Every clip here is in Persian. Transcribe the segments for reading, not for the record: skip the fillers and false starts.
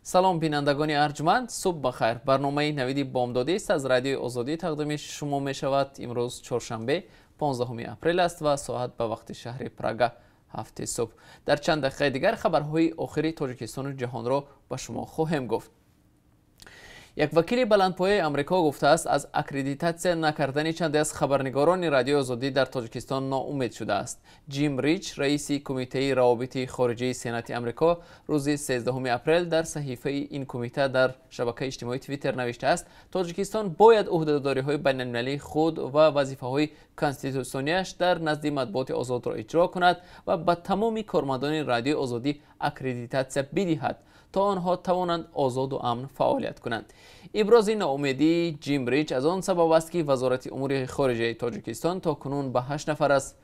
سلام بینندگان ارجمند، صبح بخیر. برنامه نوید بامدادی است از رادیو آزادی تقدیم شما می شود. امروز چهارشنبه 15 اپریل است و ساعت به وقت شهر پراگ 7 صبح. در چند دقیقه دیگر خبرهای آخری تاجیکستان و جهان را به شما خواهم گفت. یک وکیل بلندپایه آمریکا گفته است از اکریدیتاسیا نکردن چند از خبرنگاران رادیو آزادی در تاجیکستان ناامید شده است. جیم ریچ، رئیس کمیته روابط خارجی سنات آمریکا، روز 13 اپریل در صحیفه این کمیته در شبکه اجتماعی توییتر نوشته است تاجیکستان باید عهدهداری‌های بین‌المللی خود و وظیفه‌های کانستیتوسیونیش در نزد مطبوعات آزاد را اجرا کند و به تمام کارمندان رادیو آزادی اکریدیتاسیا بدهد تا آنها توانند آزاد و امن فعالیت کنند. ابراز ناامیدی جیم ریچ از آن سبب است که وزارت امور خارجه تاجیکستان تا کنون به 8 نفر از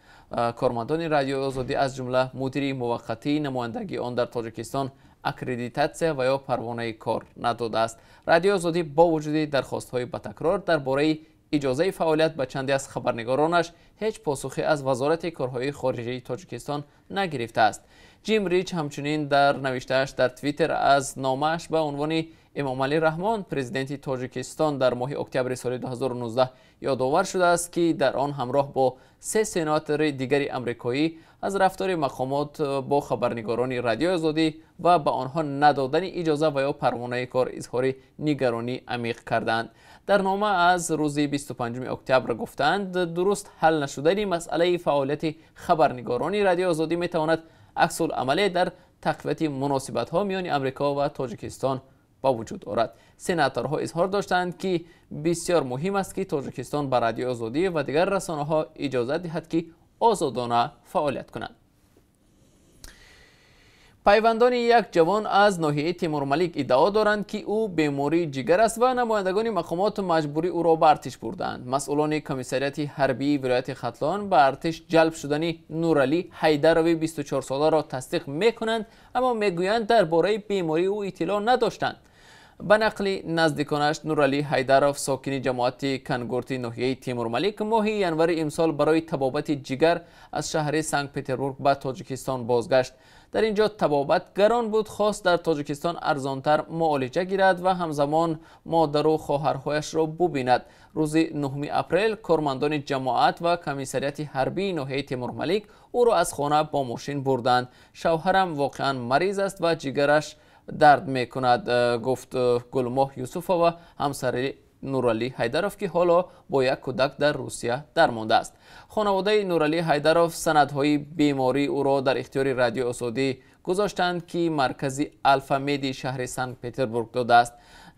کارمندان رادیو آزادی از جمله مدیر موقتی نمایندگی آن در تاجیکستان اکریدیتاسیا و یا پروانه کار نداده است. رادیو آزادی با وجود درخواست‌های به تکرار درباره اجازه فعالیت به چندی از خبرنگارانش هیچ پاسخی از وزارت کارهای خارجه تاجیکستان نگرفته است. جیم ریچ همچنین در نوشته‌اش در توییتر از نامه‌اش به عنوان امام علی رحمان پرزیدنت تاجیکستان در ماه اکتبر سال 2019 یادآور شده است که در آن همراه با 3 سناتور دیگر آمریکایی از رفتار مقامات با خبرنگاران رادیو آزادی و به آنها ندادن اجازه و یا پروانه کار اظهار نگرانی عمیق کردند. در نامه از روز 25 اکتبر گفتند درست حل نشدن مسئله فعالیت خبرنگاران رادیو آزادی میتواند عکس العمل در تقویت مناسبت‌ها میان آمریکا و تاجیکستان با وجود آورد. سناتورها اظهار داشتند که بسیار مهم است که تاجیکستان به رادیو آزادی و دیگر رسانه‌ها اجازه دهد که آزادانه فعالیت کنند. پیوندان یک جوان از ناحیه تیمورملیک ادعا دارند که او بیماری جگر است و نمایندگان مقامات مجبوری او را به ارتش بردند. مسئولان کمیساریات حربی ولایت ختلان به ارتش جلب شدن نورعلی حیدروی 24 ساله را تصدیق میکنند، اما میگویند درباره بیماری او اطلاع نداشتند. به نقل نزدیکانش نورعلی حیدروف ساکن جماعت کنگورتی ناحیه تیمورملیک ماه ینور امسال برای طبابت جگر از شهر سنت پتربورگ به تاجیکستان بازگشت. در اینجا طبابت گران بود، خواست در تاجیکستان ارزانتر معالجه گیرد و همزمان مادر و خواهرهایش را ببیند. روز 9 اپریل کارمندان جماعت و کمیساریات حربی ناحیه تیمورملیک او را از خانه با ماشین بردند. شوهرم واقعا مریض است و جگرش درد می کند، گفت گلماه یوسفا و همسر نورعلی حیدروف که حالا با یک کودک در روسیه درمانده است. خانواده نورعلی حیدروف سندهای بیماری او را در اختیار رادیو آزادی گذاشتند که مرکزی الفامید شهر سنت پتربورگ داده است.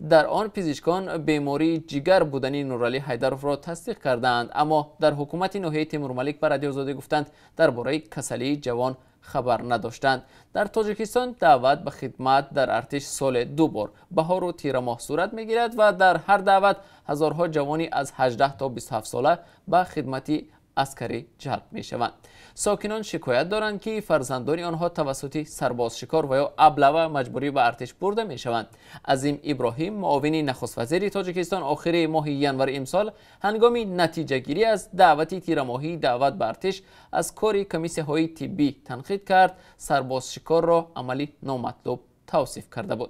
در آن پزشکان بیماری جگر بودن نورعلی حیدروف را تصدیق کردند، اما در حکومت ناحیه تیمورملیک به رادیو آزادی گفتند درباره کسلی جوان خبر نداشتند. در تاجیکستان دعوت به خدمت در ارتش سال 2 بار بهار و تیر ماه صورت میگیرد و در هر دعوت هزارها جوانی از 18 تا 27 ساله به خدمت عسکری جلب می شوند. ساکنان شکایت دارند که فرزندان آنها توسط سرباز شکار و یا ابله مجبوری به ارتش برده می شوند. عظیم ابراهیم معاون نخست وزیر تاجیکستان آخر ماه ینور امسال هنگام نتیجه گیری از دعوت تیرماهی دعوت به ارتش از کار کمیسیه های طبی تنقید کرد. سرباز شکار را عملی نامطلوب توصیف کرده بود.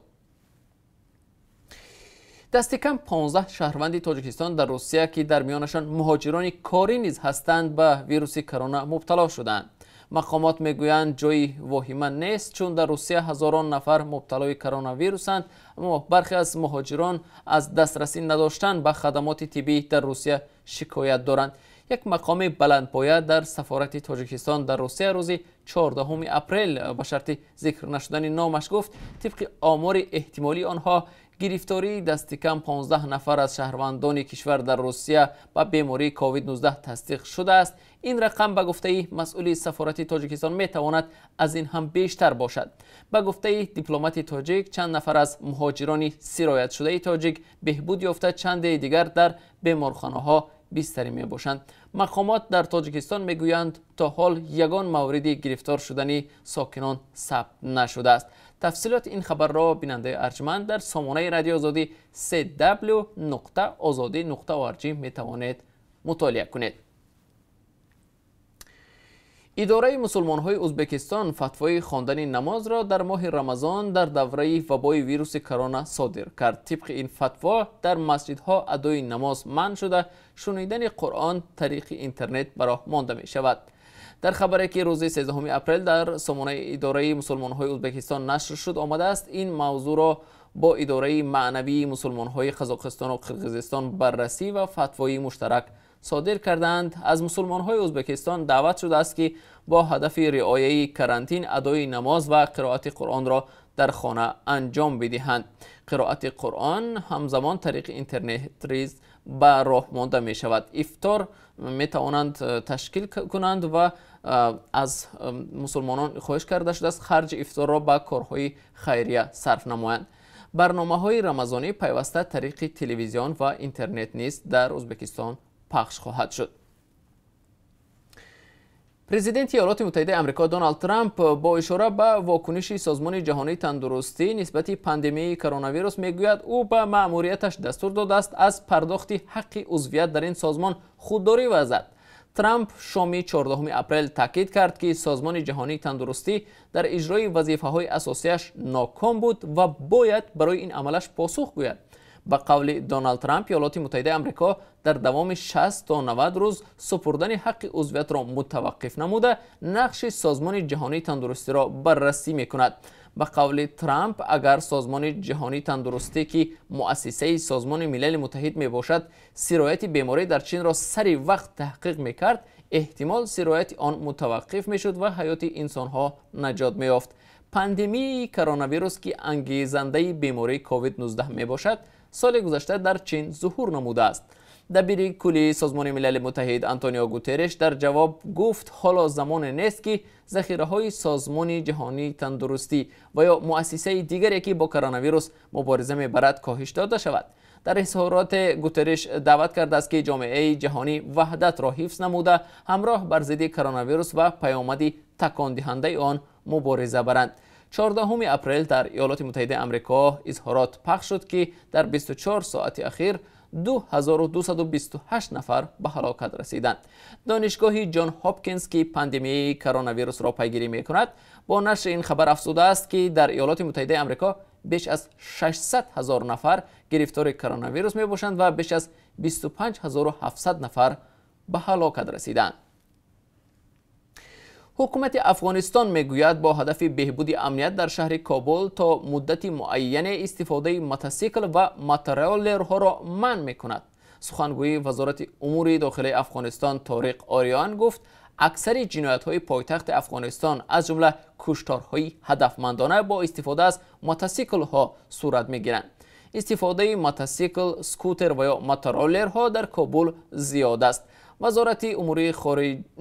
دست کم 15 شهروند تاجیکستان در روسیه که در میانشان مهاجران کاری نیز هستند به ویروس کرونا مبتلا شدند. مقامات میگویند جای واهمه نیست، چون در روسیه هزاران نفر مبتلای کرونا ویروسند، اما برخی از مهاجران از دسترسی نداشتن به خدمات طبی در روسیه شکایت دارند. یک مقام بلندپایه در سفارت تاجیکستان در روسیه روز 14 اپریل به شرط ذکر نشدن نامش گفت طبق آمار احتمالی آنها گرفتاری دست کم 15 نفر از شهروندان کشور در روسیه با بیماری کووید 19 تصدیق شده است. این رقم به گفته مسئول سفارت تاجیکستان میتواند از این هم بیشتر باشد. به گفته دیپلمات تاجیک چند نفر از مهاجران سرایت شده تاجیک بهبود یافته، چند دیگر در بیمارخانه ها بستری می باشند. مقامات در تاجیکستان میگویند تا حال یگان مورد گرفتار شدن ساکنان ثبت نشده است. تفصیلات این خبر را بیننده ارجمند در سامانه رادیو آزادی www.azadi.org می توانید مطالعه کنید. اداره مسلمان‌های ازبکستان فتوای خواندن نماز را در ماه رمضان در دوره وبای ویروس کرونا صادر کرد. طبق این فتوا در مسجدها ادای نماز منع شده، شنیدن قرآن طریق اینترنت به راه مانده می شود. در خبری که روز 13 اپریل در سامانه اداره مسلمان‌های ازبکستان نشر شد آمده است این موضوع را با اداره معنوی مسلمان‌های قزاقستان و قرقیزستان بررسی و فتوای مشترک صادر کردند. از مسلمان‌های ازبکستان دعوت شده است که با هدف رعایت کرانتین ادای نماز و قرائت قرآن را در خانه انجام بدهند. قرائت قرآن همزمان طریق اینترنت ریز به راه مانده می شود. افطار می توانند تشکیل کنند و از مسلمانان خواهش کرده شده است خرج افطار را به کارهای خیریه صرف نمایند. برنامه‌های رمضانی پیوسته طریق تلویزیون و اینترنت نیز در ازبکستان پخش خواهد شد. پرزیدنت ایالات متحده آمریکا دونالد ترامپ با اشاره به واکنش سازمان جهانی تندرستی نسبت پاندمی کرونا ویروس میگوید او به مأموریتش دستور داده است از پرداخت حق عضویت در این سازمان خودداری ورزد. ترامپ شام 14 اپریل تاکید کرد که سازمان جهانی تندرستی در اجرای وظیفه‌های اساسیش ناکام بود و باید برای این عملش پاسخ گوید. به قول دونالد ترامپ ایالات متحده آمریکا در دوام 60 تا 90 روز سپردن حق عضویت را متوقف نموده نقش سازمان جهانی تندرستی را بررسی می‌کند. به قول ترامپ اگر سازمان جهانی تندرستی که مؤسسه سازمان ملل متحد می باشد سرایت بیماری در چین را سری وقت تحقیق می‌کرد احتمال سرایت آن متوقف می‌شد و حیات انسان‌ها نجات می‌یافت. پاندمی کرونا ویروس که انگیزنده بیماری کووید 19 می باشد سال گذشته در چین ظهور نموده است. دبیر کلی سازمان ملل متحد آنتونیو گوترش در جواب گفت حالا زمان نیست که ذخیره‌های سازمان جهانی تندرستی و یا مؤسسه دیگری که با کرونا ویروس مبارزه می‌برد کاهش داده شود. در اظهارات گوترش دعوت کرده است که جامعه جهانی وحدت را حفظ نموده همراه بر ضد کرونا ویروس و پیامد تکان دهنده آن مبارزه برند. 14 اپریل در ایالات متحده آمریکا اظهارات پخش شد که در 24 ساعت اخیر 2228 نفر به هلاکت رسیدند. دانشگاه جان هاپکینز که پاندمی کرونا ویروس را پیگیری می‌کند با نشر این خبر افزوده است که در ایالات متحده آمریکا بیش از 600,000 نفر گرفتار کرونا ویروس می‌باشند و بیش از 25700 نفر به هلاکت رسیدند. حکومت افغانستان میگوید با هدف بهبود امنیت در شهر کابل تا مدت معین استفاده موتورسیکل و موتورولرها را منع میکند. سخنگوی وزارت امور داخلی افغانستان طارق آریان گفت اکثر جنایت‌های پایتخت افغانستان از جمله کشتارهای هدفمندانه با استفاده از موتورسیکل‌ها صورت میگیرند. استفاده موتورسیکل، سکوتر و یا موتورولرها در کابل زیاد است. وزارت امور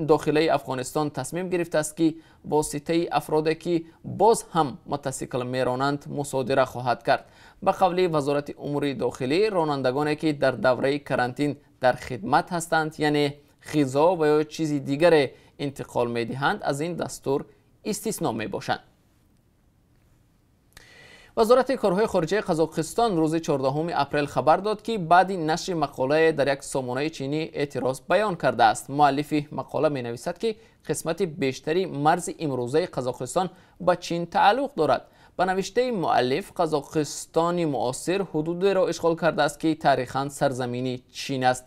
داخلی افغانستان تصمیم گرفته است که واسطه افرادی که باز هم موتورسیکل میرانند مصادره خواهد کرد. به قول وزارت امور داخلی رانندگانی که در دوره کرانتین در خدمت هستند یعنی غذا و یا چیزی دیگر انتقال میدهند از این دستور استثنا میباشند. وزارت کارهای خارجه قزاقستان روز 14 اپریل خبر داد که بعد نشر مقاله در یک سامانه چینی اعتراض بیان کرده است. مؤلف مقاله می نویسد که قسمت بیشتری مرز امروزه قزاقستان با چین تعلق دارد. به نوشته مؤلف قزاقستان معاصر حدود را اشغال کرده است که تاریخاً سرزمینی چین است.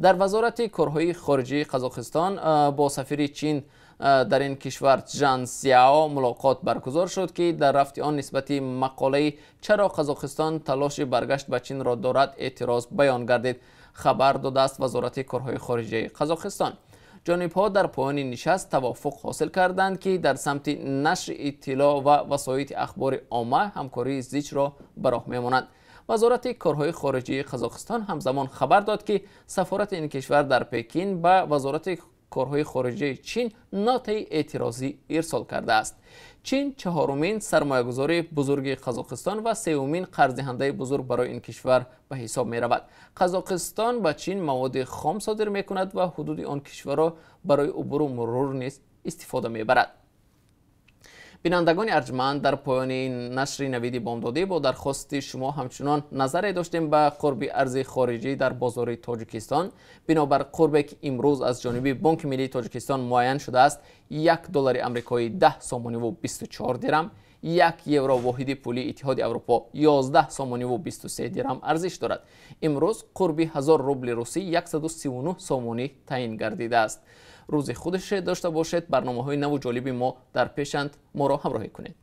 در وزارت کارهای خارجه قزاقستان با سفیر چین در این کشور جان سیاو ملاقات برگزار شد که در رفت آن نسبت مقاله چرا قزاقستان تلاش برگشت به چین را دارد اعتراض بیان گردید. خبر داده است وزارت کارهای خارجه قزاقستان. جانب‌ها در پایان نشست توافق حاصل کردند که در سمت نشر اطلاع و وسایط اخبار عامه همکاری زیچ را به راه می‌مانند. وزارت کارهای خارجه قزاقستان همزمان خبر داد که سفارت این کشور در پکین به وزارت کارهای خارجه چین نوت اعتراضی ارسال کرده است. چین چهارمین سرمایه‌گذار بزرگ قزاقستان و سومین قرض‌دهنده بزرگ برای این کشور به حساب می رود. قزاقستان به چین مواد خام صادر می کند و حدود آن کشور را برای عبور و مرور نیز استفاده می برد. بینندگان ارجمند، در پایان این نشر نوید بامدادی با درخواست شما همچنان نظری داشتیم به قرب ارز خارجی در بازار تاجیکستان. بنابر قربی که امروز از جانب بانک ملی تاجیکستان معین شده است، $1 آمریکایی 10 سامانی و 24 درم، 1 یورو واحد پولی اتحاد اروپا 11 سامانی و 23 درم ارزش دارد. امروز قرب 1000 روبل روسی 139 سامانی تعیین گردیده است. روز خودش داشته باشید. برنامه‌های نو و جالب ما در پیشند، ما را همراهی کنید.